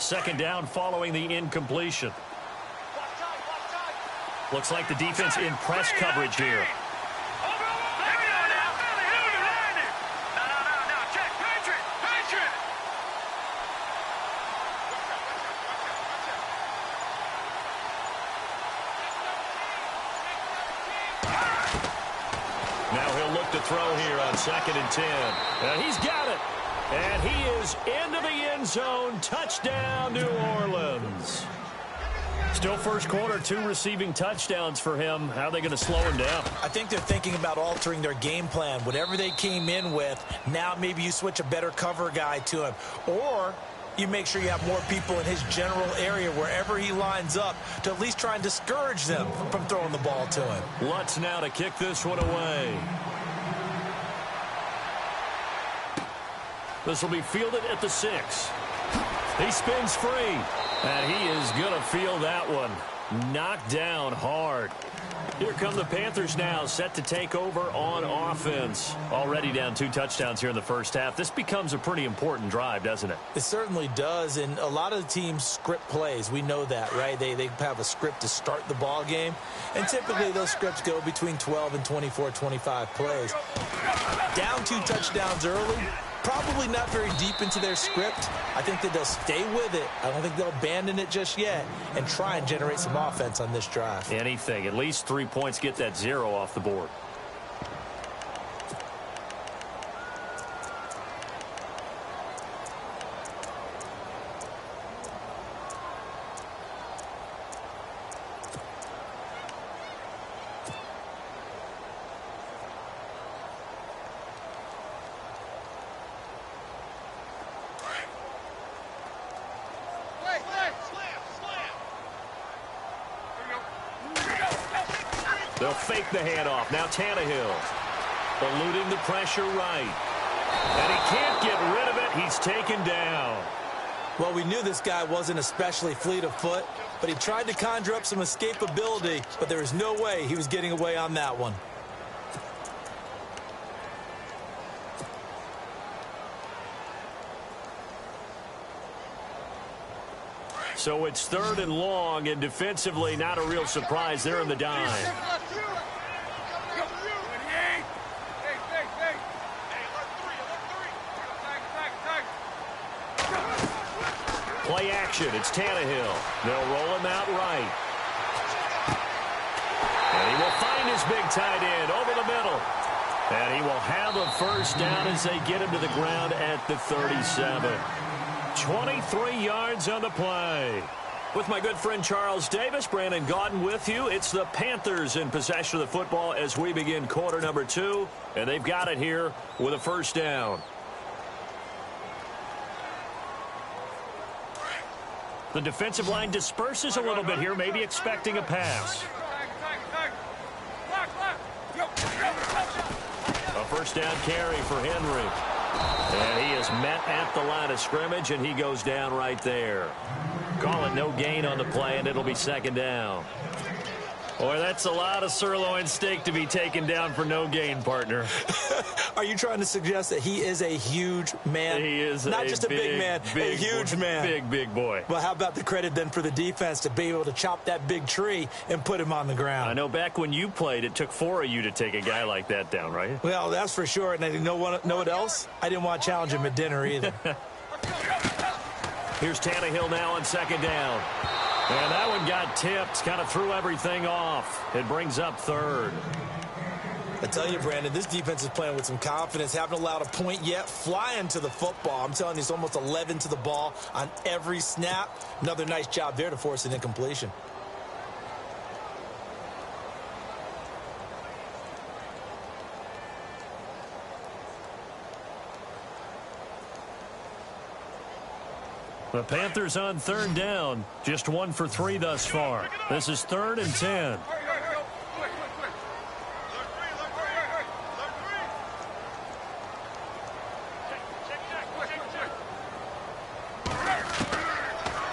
Second down following the incompletion. Looks like the defense in press coverage here. Now he'll look to throw here on 2nd and 10. And he's got it. And he is into the end zone. Touchdown, New Orleans. Still first quarter, 2 receiving touchdowns for him. How are they going to slow him down? I think they're thinking about altering their game plan. Whatever they came in with, now maybe you switch a better cover guy to him. Or you make sure you have more people in his general area wherever he lines up to at least try and discourage them from throwing the ball to him. Lutz now to kick this one away. This will be fielded at the 6. He spins free. And he is going to feel that one. Knocked down hard. Here come the Panthers now, set to take over on offense. Already down 2 touchdowns here in the first half. This becomes a pretty important drive, doesn't it? It certainly does, and a lot of the teams script plays. We know that, right? They have a script to start the ball game, and typically those scripts go between 12 and 24, 25 plays. Down 2 touchdowns early. Probably not very deep into their script. I think that they'll stay with it. I don't think they'll abandon it just yet and try and generate some offense on this drive. Anything. At least 3 points, get that 0 off the board. They'll fake the handoff. Now Tannehill eluding the pressure right. And he can't get rid of it. He's taken down. Well, we knew this guy wasn't especially fleet of foot, but he tried to conjure up some escapability, but there was no way he was getting away on that one. So it's 3rd and long, and defensively not a real surprise. They're in the dime. Play action. It's Tannehill. They'll roll him out right. And he will find his big tight end over the middle. And he will have a first down as they get him to the ground at the 37. 23 yards on the play. With my good friend Charles Davis, Brandon Gaudin with you. It's the Panthers in possession of the football as we begin quarter number 2. And they've got it here with a first down. The defensive line disperses a little bit here, maybe expecting a pass. A first down carry for Henry. And he is met at the line of scrimmage, and he goes down right there. Call it no gain on the play, and it'll be 2nd down. Boy, that's a lot of sirloin steak to be taken down for no gain, partner. Are you trying to suggest that he is a huge man? He is not just a big man, a huge man. Big boy. Well, how about the credit then for the defense to be able to chop that big tree and put him on the ground? I know back when you played, it took 4 of you to take a guy like that down, right? Well, that's for sure. And I know what else? I didn't want to challenge him at dinner either. Here's Tannehill now on 2nd down. And that one got tipped, kind of threw everything off. It brings up 3rd. I tell you, Brandon, this defense is playing with some confidence. Haven't allowed a point yet. Flying to the football. I'm telling you, it's almost 11 to the ball on every snap. Another nice job there to force an incompletion. The Panthers on 3rd down. Just 1 for 3 thus far. This is 3rd and 10.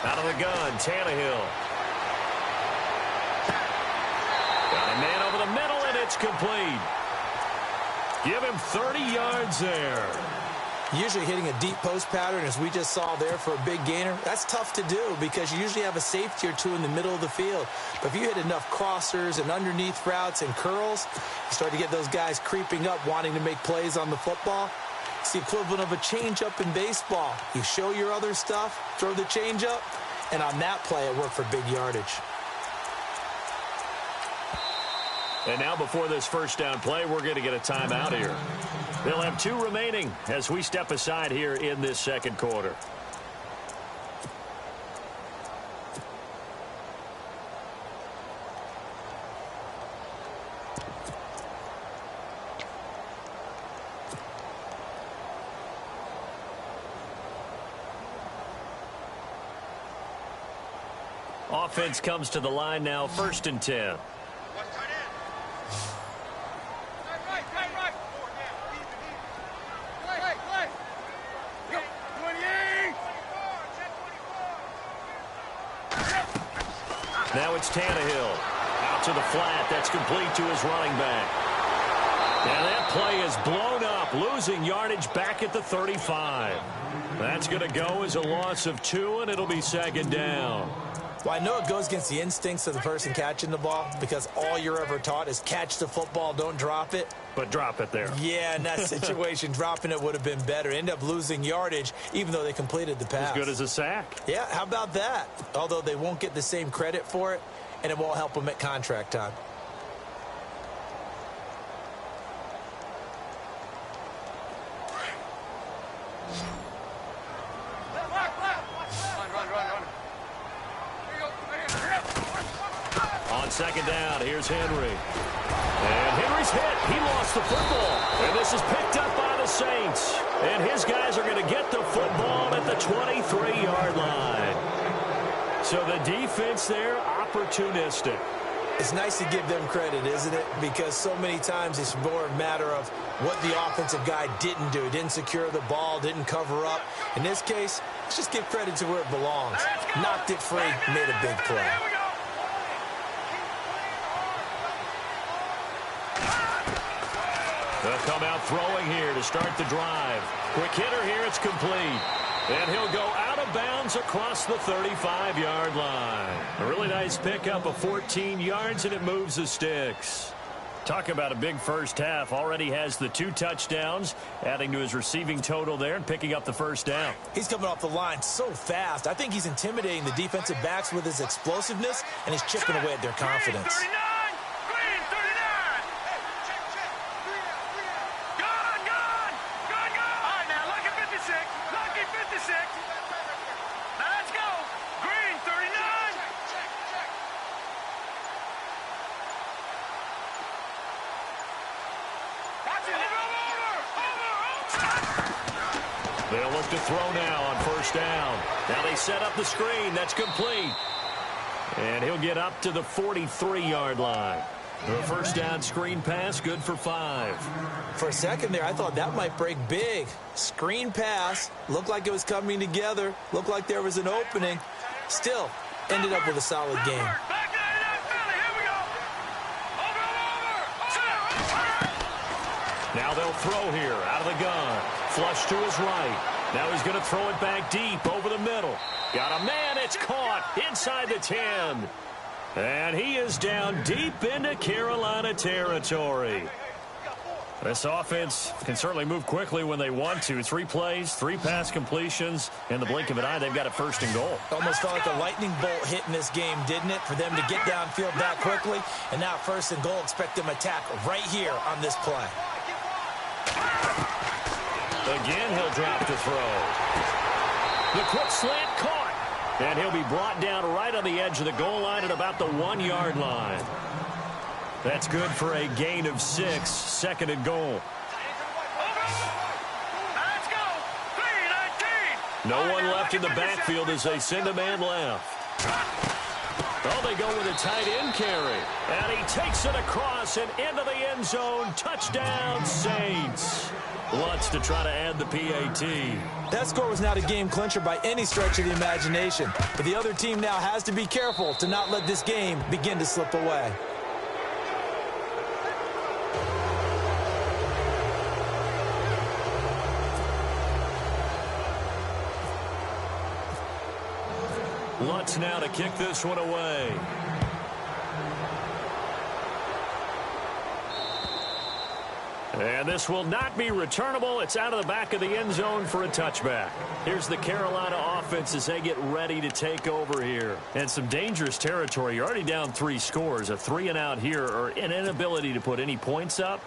Out of the gun, Tannehill. Got a man over the middle, and it's complete. Give him 30 yards there. Usually hitting a deep post pattern, as we just saw there for a big gainer, that's tough to do because you usually have a safety or two in the middle of the field. But if you hit enough crossers and underneath routes and curls, you start to get those guys creeping up, wanting to make plays on the football. It's the equivalent of a changeup in baseball. You show your other stuff, throw the changeup, and on that play, it worked for big yardage. And now before this first down play, we're going to get a timeout here. They'll have 2 remaining as we step aside here in this second quarter. Offense comes to the line now, 1st and 10. Now it's Tannehill. Out to the flat. That's complete to his running back. And that play is blown up, losing yardage back at the 35. That's going to go as a loss of 2, and it'll be 2nd down. Well, I know it goes against the instincts of the person catching the ball because all you're ever taught is catch the football, don't drop it. But drop it there. Yeah, in that situation, dropping it would have been better. End up losing yardage, even though they completed the pass. As good as a sack. Yeah, how about that? Although they won't get the same credit for it, and it won't help them at contract time. On 2nd down, here's Henry. And Henry's hit. He lost the football. And this is picked up by the Saints. And his guys are going to get the football at the 23-yard line. So the defense there, opportunistic. It's nice to give them credit, isn't it? Because so many times it's more a matter of what the offensive guy didn't do. Didn't secure the ball, didn't cover up. In this case, let's just give credit to where it belongs. Knocked it free, made a big play. They'll come out throwing here to start the drive. Quick hitter here, it's complete. And he'll go out of bounds across the 35-yard line. A really nice pickup of 14 yards, and it moves the sticks. Talk about a big first half. Already has the 2 touchdowns, adding to his receiving total there and picking up the first down. He's coming off the line so fast. I think he's intimidating the defensive backs with his explosiveness, and he's chipping away at their confidence. They'll look to throw now on 1st down. Now they set up the screen. That's complete. And he'll get up to the 43-yard line. The 1st down screen pass, good for 5. For a second there, I thought that might break big. Screen pass, looked like it was coming together, looked like there was an opening. Still, ended up with a solid game. Now they'll throw here out of the gun. Flush to his right. Now he's going to throw it back deep over the middle. Got a man. It's caught inside the 10. And he is down deep into Carolina territory. This offense can certainly move quickly when they want to. 3 plays, 3 pass completions. In the blink of an eye, they've got it 1st and goal. Almost felt like a lightning bolt hit in this game, didn't it? For them to get downfield that quickly. And now 1st and goal, expect them to attack right here on this play. Again, he'll drop to throw. The quick slant caught. And he'll be brought down right on the edge of the goal line at about the 1-yard line. That's good for a gain of 6, 2nd and goal. No one left in the backfield as they send a man left. Oh, they go with a tight end carry. And he takes it across and into the end zone. Touchdown, Saints. Lutz to try to add the PAT. That score was not a game clincher by any stretch of the imagination. But the other team now has to be careful to not let this game begin to slip away. Lutz now to kick this one away. And this will not be returnable. It's out of the back of the end zone for a touchback. Here's the Carolina offense as they get ready to take over here. And some dangerous territory. You're already down 3 scores. A 3-and-out here, or an inability to put any points up.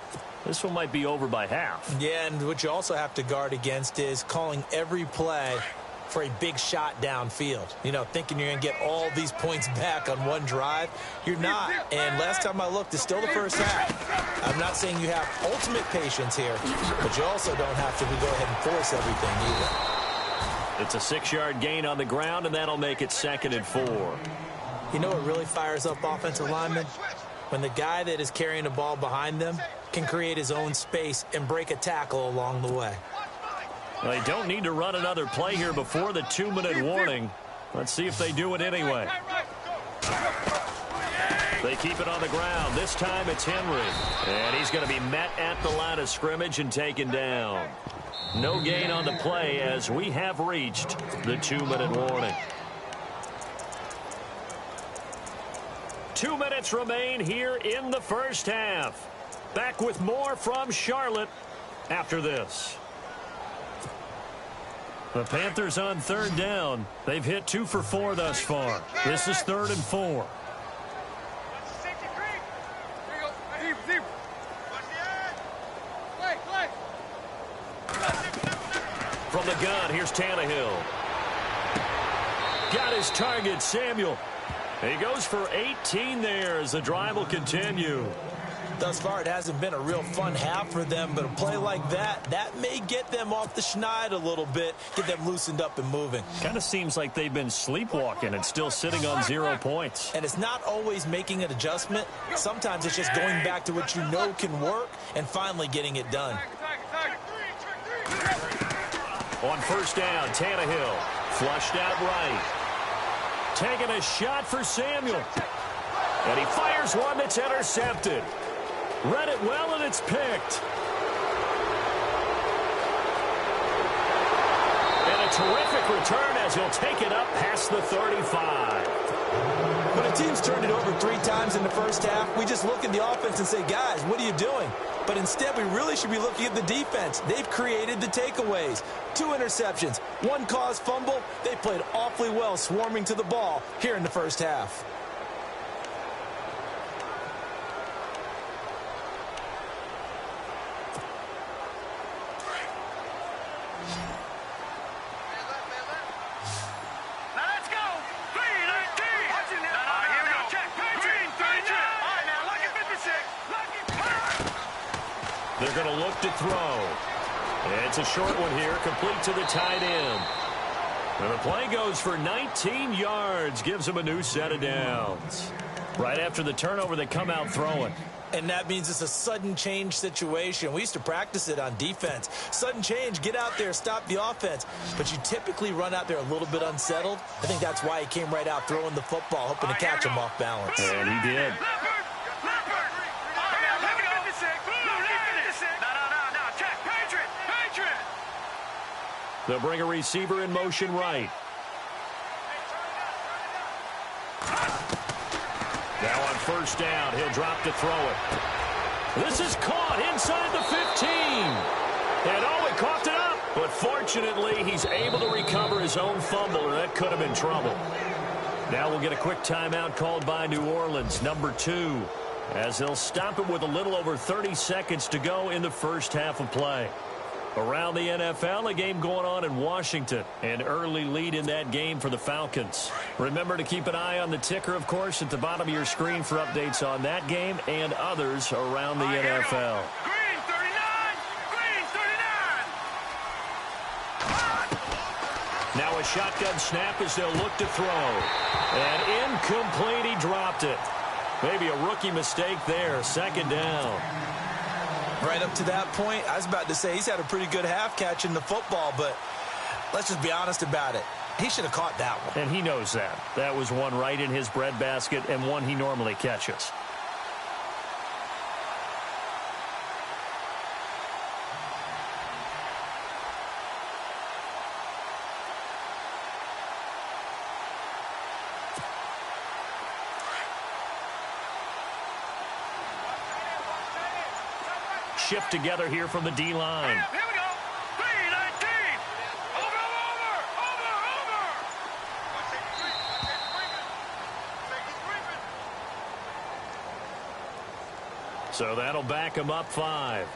This one might be over by half. Yeah, and what you also have to guard against is calling every play for a big shot downfield. You know, thinking you're going to get all these points back on one drive. You're not. And last time I looked, it's still the first half. I'm not saying you have ultimate patience here, but you also don't have to go ahead and force everything either. It's a 6-yard gain on the ground, and that'll make it 2nd and 4. You know what really fires up offensive linemen? When the guy that is carrying the ball behind them can create his own space and break a tackle along the way. They don't need to run another play here before the 2-minute warning. Let's see if they do it anyway. They keep it on the ground. This time it's Henry. And he's going to be met at the line of scrimmage and taken down. No gain on the play as we have reached the 2-minute warning. 2 minutes remain here in the first half. Back with more from Charlotte after this. The Panthers on 3rd down. They've hit 2 for 4 thus far. This is 3rd and 4. From the gun, here's Tannehill. Got his target, Samuel. He goes for 18 there as the drive will continue. Thus far, it hasn't been a real fun half for them, but a play like that may get them off the schneid a little bit, get them loosened up and moving. Kind of seems like they've been sleepwalking and still sitting on 0 points. And it's not always making an adjustment. Sometimes it's just going back to what you know can work and finally getting it done. On 1st down, Tannehill flushed out right. Taking a shot for Samuel. And he fires one that's intercepted. Read it well, and it's picked. And a terrific return as he'll take it up past the 35. When a team's turned it over 3 times in the first half, we just look at the offense and say, guys, what are you doing? But instead, we really should be looking at the defense. They've created the takeaways. 2 interceptions, 1 caused fumble. They played awfully well swarming to the ball here in the first half. They're going to look to throw. It's a short one here, complete to the tight end. And the play goes for 19 yards, gives them a new set of downs. Right after the turnover, they come out throwing. And that means it's a sudden change situation. We used to practice it on defense. Sudden change, get out there, stop the offense. But you typically run out there a little bit unsettled. I think that's why he came right out throwing the football, hoping to catch him off balance. And he did. They'll bring a receiver in motion right. Now on 1st down, he'll drop to throw it. This is caught inside the 15. And oh, he coughed it up. But fortunately, he's able to recover his own fumble, or that could have been trouble. Now we'll get a quick timeout called by New Orleans, number 2, as they'll stop it with a little over 30 seconds to go in the first half of play. Around the NFL, a game going on in Washington. An early lead in that game for the Falcons. Remember to keep an eye on the ticker, of course, at the bottom of your screen for updates on that game and others around the NFL. Green 39! Green 39! Now a shotgun snap as they'll look to throw. And incomplete, he dropped it. Maybe a rookie mistake there. 2nd down. Right up to that point, I was about to say he's had a pretty good half catching the football, but let's just be honest about it. He should have caught that one. And he knows that. That was one right in his breadbasket and one he normally catches. shift together here from the D-line. Here we go. 3-19. Over. So that'll back him up 5.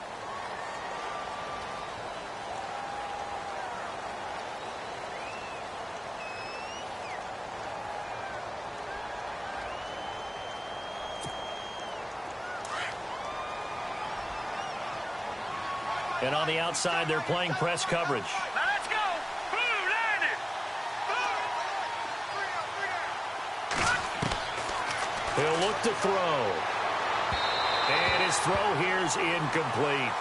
And on the outside, they're playing press coverage. Now let's go. Blue landed. He'll look to throw. And his throw here's incomplete.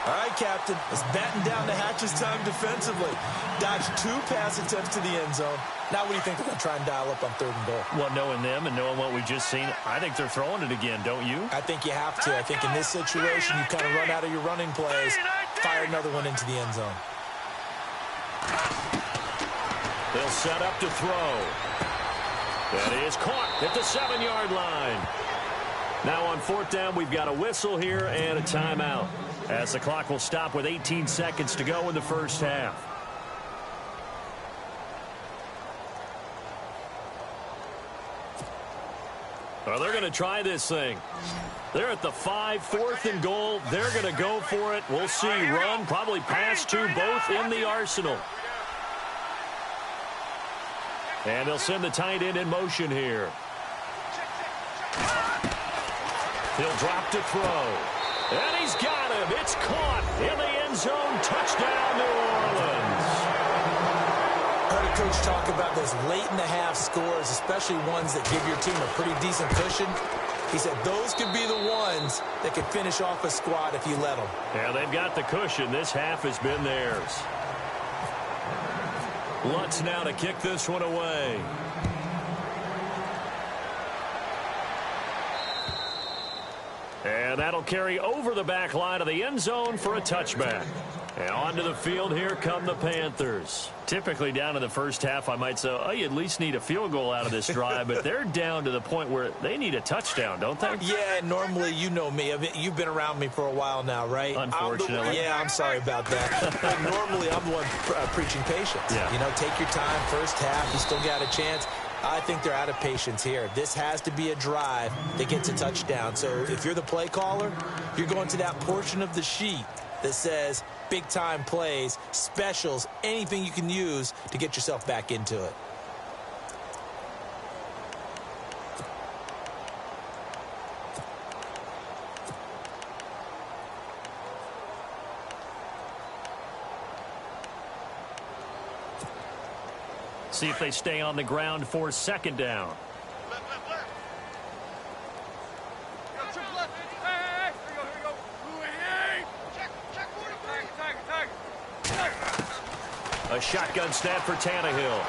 All right, Captain. It's batten down the hatches time defensively. Dodged 2 pass attempts to the end zone. Now what do you think they're going to try and dial up on 3rd and goal? Well, knowing them and knowing what we just seen, I think they're throwing it again, don't you? I think you have to. I think in this situation, you kind of run out of your running plays, fire another one into the end zone. They'll set up to throw. That is caught at the 7-yard line. Now on 4th down, we've got a whistle here and a timeout, as the clock will stop with 18 seconds to go in the first half. Well, they're going to try this thing. They're at the 5, 4th and goal. They're going to go for it. We'll see. Run, probably pass to both in the arsenal. And they'll send the tight end in motion here. He'll drop to throw. And he's got him. It's caught in the end zone. Touchdown, New Orleans. Heard a coach talk about those late-in-the-half scores, especially ones that give your team a pretty decent cushion. He said those could be the ones that could finish off a squad if you let them. Yeah, they've got the cushion. This half has been theirs. Lutz now to kick this one away. And that'll carry over the back line of the end zone for a touchback. And onto the field, here come the Panthers. Typically down in the first half, I might say, oh, you at least need a field goal out of this drive, but they're down to the point where they need a touchdown, don't they? Yeah, normally, you know me. You've been around me for a while now, right? Unfortunately. I'm sorry about that. But normally, I'm the one preaching patience. Yeah. You know, take your time, first half, you still got a chance. I think they're out of patience here. This has to be a drive that gets a touchdown. So if you're the play caller, you're going to that portion of the sheet that says big-time plays, specials, anything you can use to get yourself back into it. See if they stay on the ground for 2nd down. A shotgun snap for Tannehill.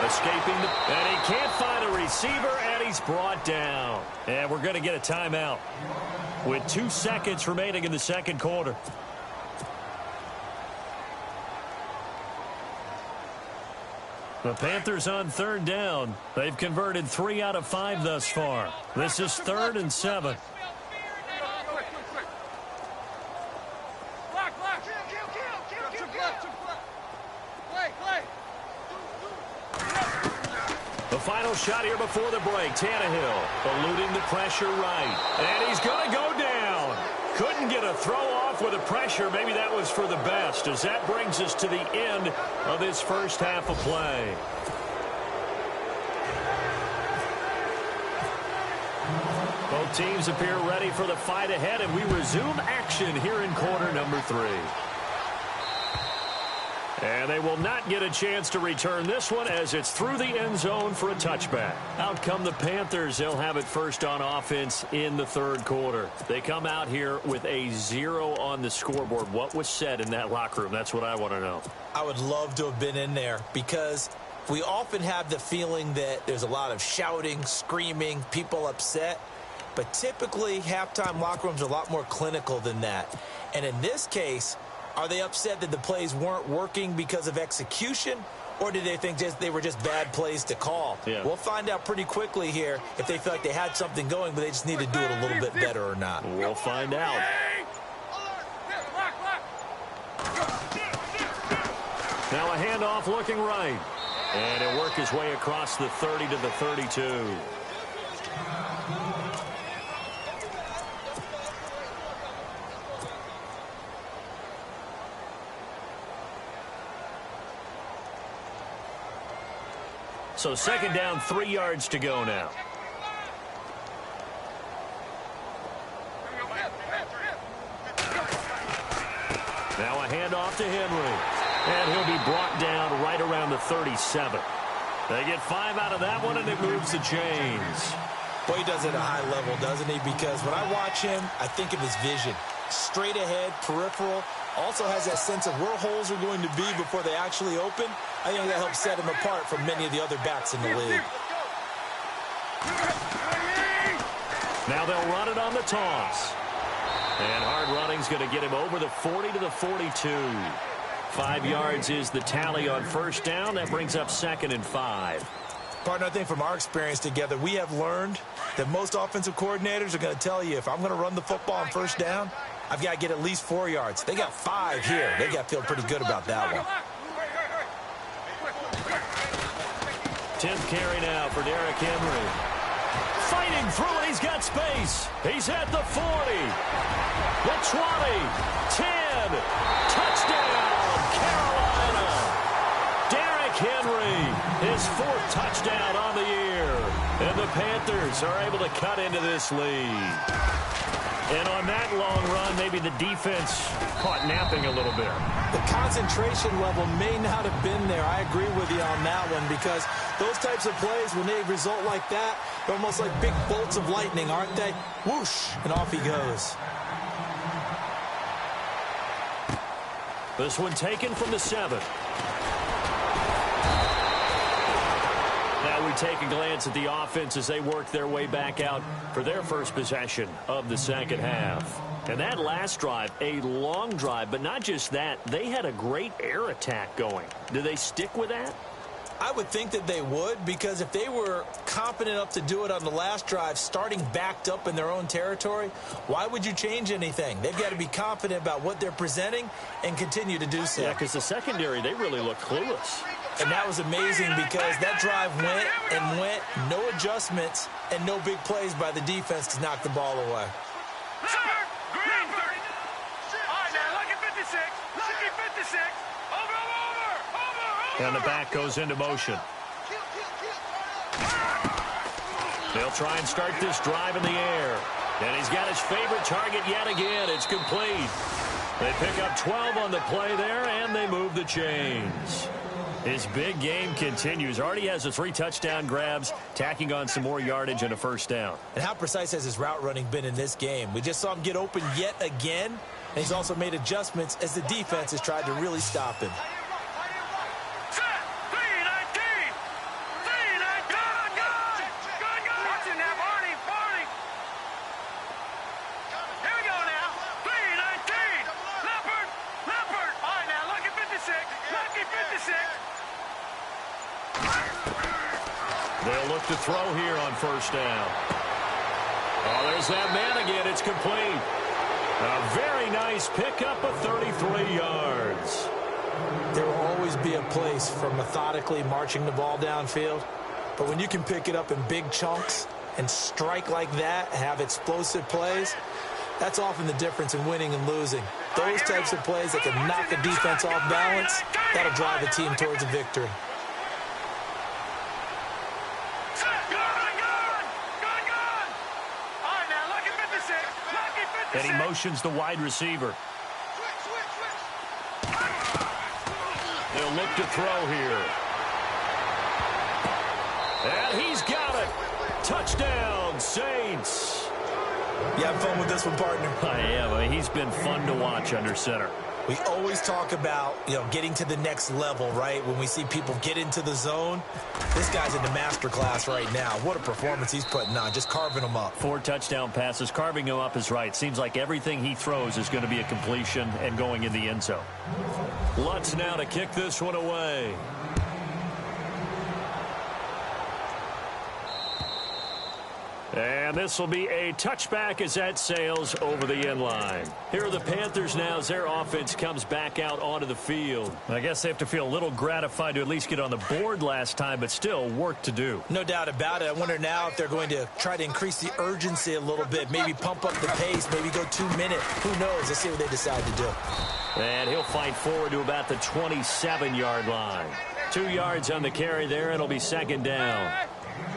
Escaping, and he can't find a receiver, and he's brought down. And we're going to get a timeout with 2 seconds remaining in the 2nd quarter. The Panthers on 3rd down. They've converted 3 out of 5 thus far. This is 3rd and 7. The final shot here before the break. Tannehill eluding the pressure right. And he's going to go down. Couldn't get a throw off with the pressure. Maybe that was for the best, as that brings us to the end of this first half of play. Both teams appear ready for the fight ahead, and we resume action here in quarter number 3. And they will not get a chance to return this one, as it's through the end zone for a touchback. Out come the Panthers. They'll have it first on offense in the 3rd quarter. They come out here with a 0 on the scoreboard. What was said in that locker room? That's what I want to know. I would love to have been in there, because we often have the feeling that there's a lot of shouting, screaming, people upset. But typically, halftime locker rooms are a lot more clinical than that. And in this case, are they upset that the plays weren't working because of execution, or did they think they were just bad plays to call? Yeah. We'll find out pretty quickly here if they feel like they had something going, but they just need to do it a little bit better or not. We'll find out. Now a handoff looking right. And he'll work his way across the 30 to the 32. So second down, 3 yards to go now. Now a handoff to Henry. And he'll be brought down right around the 37. They get 5 out of that one, and it moves the chains. Boy, he does it at a high level, doesn't he? Because when I watch him, I think of his vision. Straight ahead, peripheral. Also has that sense of where holes are going to be before they actually open. I think that helps set him apart from many of the other backs in the league. Now they'll run it on the toss. And hard running's going to get him over the 40 to the 42. 5 yards is the tally on first down. That brings up 2nd and 5. Partner, I think from our experience together, we have learned that most offensive coordinators are going to tell you, if I'm going to run the football on first down, I've got to get at least 4 yards. They got 5 here. They got to feel pretty good about that one. 10th carry now for Derrick Henry. Fighting through it. He's got space. He's at the 40. The 20. 10. Touchdown, Carolina. Derrick Henry, his 4th touchdown on the year. And the Panthers are able to cut into this lead. And on that long run, maybe the defense caught napping a little bit. The concentration level may not have been there. I agree with you on that one, because those types of plays, when they result like that, they're almost like big bolts of lightning, aren't they? Whoosh, and off he goes. This one taken from the 7. Now we take a glance at the offense as they work their way back out for their first possession of the second half. And that last drive, a long drive, but not just that, they had a great air attack going. Do they stick with that? I would think that they would, because if they were confident enough to do it on the last drive, starting backed up in their own territory, why would you change anything? They've got to be confident about what they're presenting and continue to do so. Yeah, because the secondary, they really look clueless. And that was amazing, because that drive went and went, no adjustments, and no big plays by the defense to knock the ball away. Green 30. All right, now, lucky 56. Lucky 56. Over. And the back goes into motion. They'll try and start this drive in the air. And he's got his favorite target yet again. It's complete. They pick up 12 on the play there, and they move the chains. His big game continues. Already has the 3 touchdown grabs, tacking on some more yardage and a first down. And how precise has his route running been in this game? We just saw him get open yet again, and he's also made adjustments as the defense has tried to really stop him. They'll look to throw here on first down. Oh, there's that man again. It's complete. A very nice pickup of 33 yards. There will always be a place for methodically marching the ball downfield. But when you can pick it up in big chunks and strike like that, have explosive plays, that's often the difference in winning and losing. Those types of plays that can knock a defense off balance, that'll drive a team towards a victory. And he motions the wide receiver. They'll look to throw here. And he's got it. Touchdown, Saints. You having fun with this one, partner? I am. I mean, he's been fun to watch under center. We always talk about, getting to the next level, right? When we see people get into the zone, this guy's in the master class right now. What a performance he's putting on, just carving them up. 4 touchdown passes. Carving him up is right. Seems like everything he throws is going to be a completion and going in the end zone. Lutz now to kick this one away. And And this will be a touchback as that sails over the end line. Here are the Panthers now as their offense comes back out onto the field. I guess they have to feel a little gratified to at least get on the board last time, but still work to do. No doubt about it. I wonder now if they're going to try to increase the urgency a little bit, maybe pump up the pace, maybe go 2 minute. Who knows? Let's see what they decide to do. And he'll fight forward to about the 27-yard line. 2 yards on the carry there. It'll be second down.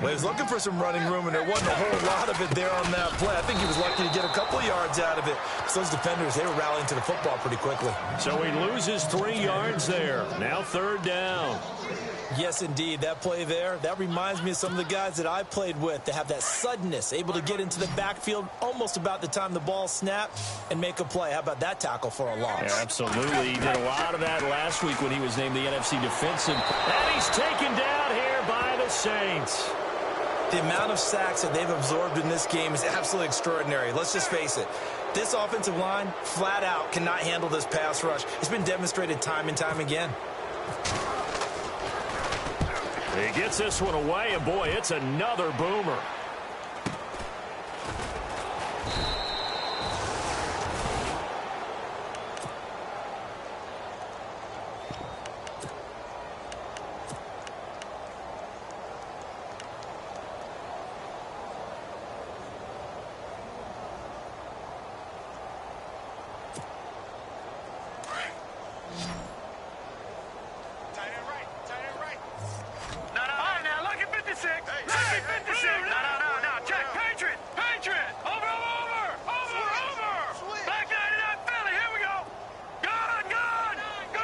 Well, he was looking for some running room, and there wasn't a whole lot of it there on that play. I think he was lucky to get a couple of yards out of it. Because those defenders, they were rallying to the football pretty quickly. So he loses 3 yards there. Now third down. Yes, indeed. That play there, that reminds me of some of the guys that I played with. They have that suddenness, able to get into the backfield almost about the time the ball snapped and make a play. How about that tackle for a loss? Yeah, absolutely. He did a lot of that last week when he was named the NFC Defensive. And he's taken down here by the Saints. The amount of sacks that they've absorbed in this game is absolutely extraordinary. Let's just face it. This offensive line, flat out, cannot handle this pass rush. It's been demonstrated time and time again. He gets this one away, and boy, it's another boomer.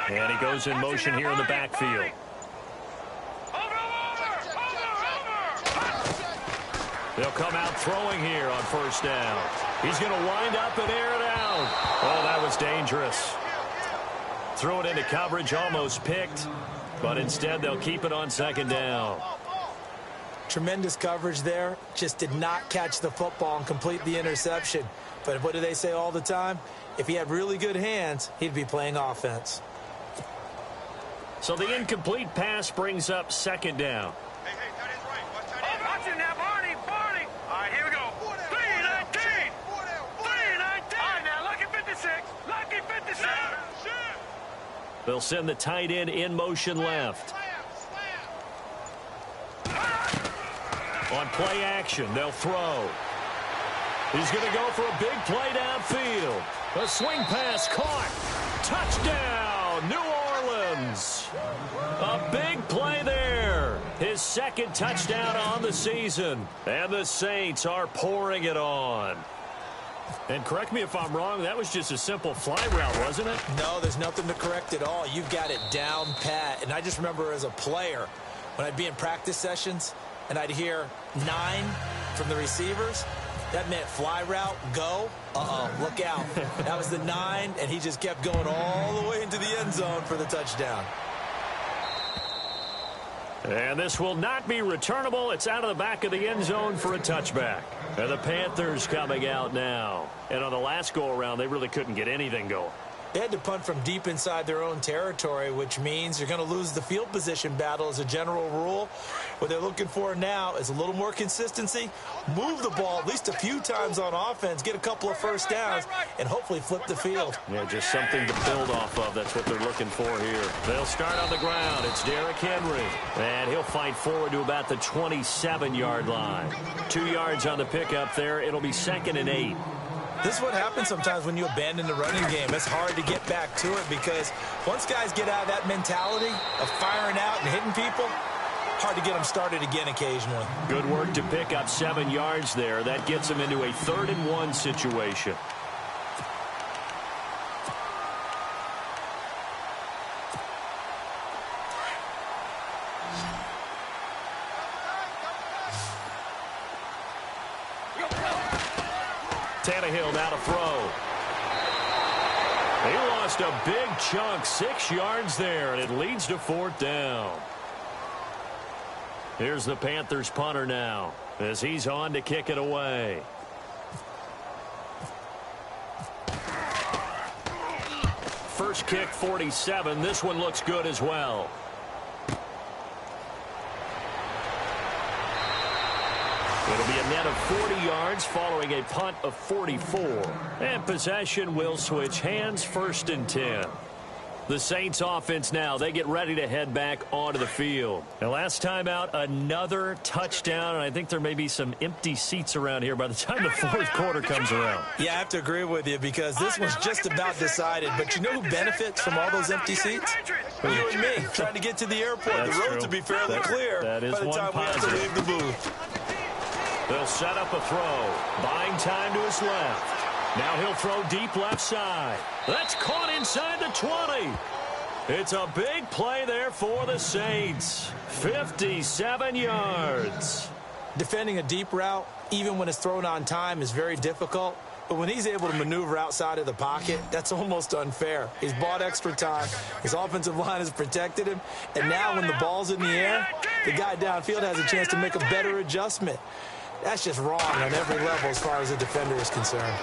And he goes in motion here in the backfield. They'll come out throwing here on first down. He's going to wind up and air it out. Oh, that was dangerous. Threw it into coverage, almost picked. But instead, they'll keep it on second down. Tremendous coverage there. Just did not catch the football and complete the interception. But what do they say all the time? If he had really good hands, he'd be playing offense. So the incomplete pass brings up second down. Hey, that is right. Watch it now, Barney. All right, here we go. 3-19. 3-19. All right, now, lucky 56. Lucky 56. They'll send the tight end in motion left. On play action, they'll throw. He's going to go for a big play downfield. A swing pass caught. Touchdown, New Orleans. A big play there. His second touchdown on the season. And the Saints are pouring it on. And correct me if I'm wrong, that was just a simple fly route, wasn't it? No, there's nothing to correct at all. You've got it down pat. And I just remember as a player, when I'd be in practice sessions and I'd hear 9 from the receivers, that meant fly route, go. Look out. That was the 9, and he just kept going all the way into the end zone for the touchdown. And this will not be returnable. It's out of the back of the end zone for a touchback. And the Panthers coming out now. And on the last go-around, they really couldn't get anything going. They had to punt from deep inside their own territory, which means you're going to lose the field position battle as a general rule. What they're looking for now is a little more consistency, move the ball at least a few times on offense, get a couple of first downs, and hopefully flip the field. Yeah, just something to build off of. That's what they're looking for here. They'll start on the ground. It's Derrick Henry. And he'll fight forward to about the 27-yard line. 2 yards on the pickup there. It'll be 2nd and 8. This is what happens sometimes when you abandon the running game. It's hard to get back to it because once guys get out of that mentality of firing out and hitting people, hard to get them started again occasionally. Good work to pick up 7 yards there. That gets them into a 3rd and 1 situation. Tannehill now to throw. He lost a big chunk, 6 yards there, and it leads to 4th down. Here's the Panthers punter now as he's on to kick it away. First kick, 47. This one looks good as well. It'll be a net of 40 yards following a punt of 44. And possession will switch hands, 1st and 10. The Saints offense now, they get ready to head back onto the field. And last time out, another touchdown, and I think there may be some empty seats around here by the time the 4th quarter comes around. Yeah, I have to agree with you because this one's just about decided. But you know who benefits from all those empty seats? You and me, trying to get to the airport. That's the road true. to be fairly clear That is by the time we have to leave the booth. They'll set up a throw, buying time to his left. Now he'll throw deep left side. That's caught inside the 20. It's a big play there for the Saints. 57 yards. Defending a deep route, even when it's thrown on time, is very difficult. But when he's able to maneuver outside of the pocket, that's almost unfair. He's bought extra time. His offensive line has protected him. And now when the ball's in the air, the guy downfield has a chance to make a better adjustment. That's just wrong on every level as far as the defender is concerned.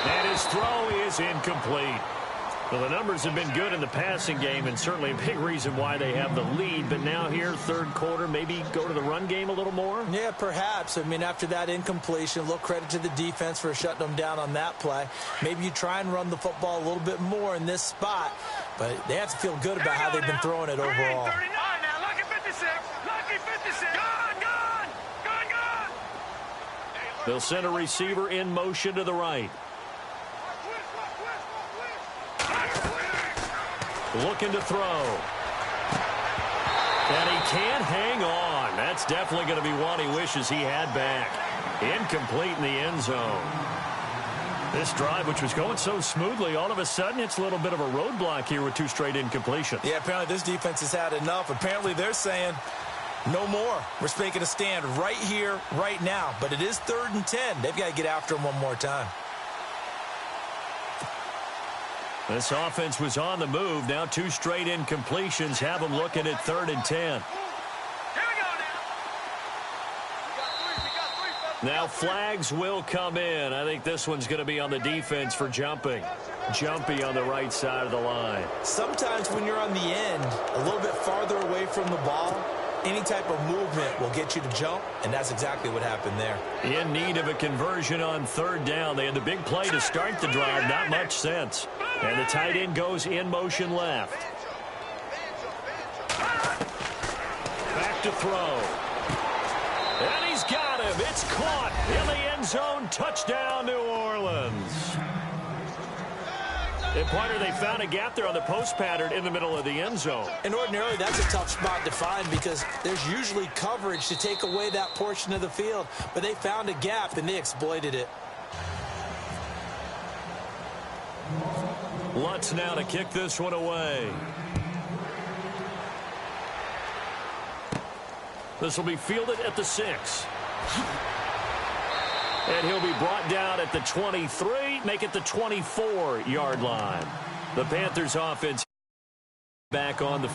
And his throw is incomplete. Well, the numbers have been good in the passing game, and certainly a big reason why they have the lead. But now here, 3rd quarter, maybe go to the run game a little more? Yeah, perhaps. I mean, after that incompletion, a little credit to the defense for shutting them down on that play. Maybe you try and run the football a little bit more in this spot. But they have to feel good about how they've been throwing it overall. Now, lucky 56. Lucky 56. Gone. They'll send a receiver in motion to the right. Looking to throw. And he can't hang on. That's definitely going to be one he wishes he had back. Incomplete in the end zone. This drive, which was going so smoothly, all of a sudden it's a little bit of a roadblock here with 2 straight incompletions. Yeah, apparently this defense has had enough. Apparently they're saying no more. We're making a stand right here, right now. But it is 3rd and 10. They've got to get after him one more time. This offense was on the move. Now 2 straight incompletions have them looking at 3rd and 10. Now flags will come in. I think this one's going to be on the defense for jumping. Jumpy on the right side of the line. Sometimes when you're on the end, a little bit farther away from the ball, any type of movement will get you to jump, and that's exactly what happened there. In need of a conversion on 3rd down. They had the big play to start the drive. Not much sense. And the tight end goes in motion left. Back to throw. And he's got him. It's caught in the end zone. Touchdown, New Orleans. And Pointer, they found a gap there on the post pattern in the middle of the end zone. And ordinarily, that's a tough spot to find because there's usually coverage to take away that portion of the field. But they found a gap, and they exploited it. Lutz now to kick this one away. This will be fielded at the 6. And he'll be brought down at the 23, make it the 24-yard line. The Panthers offense back on the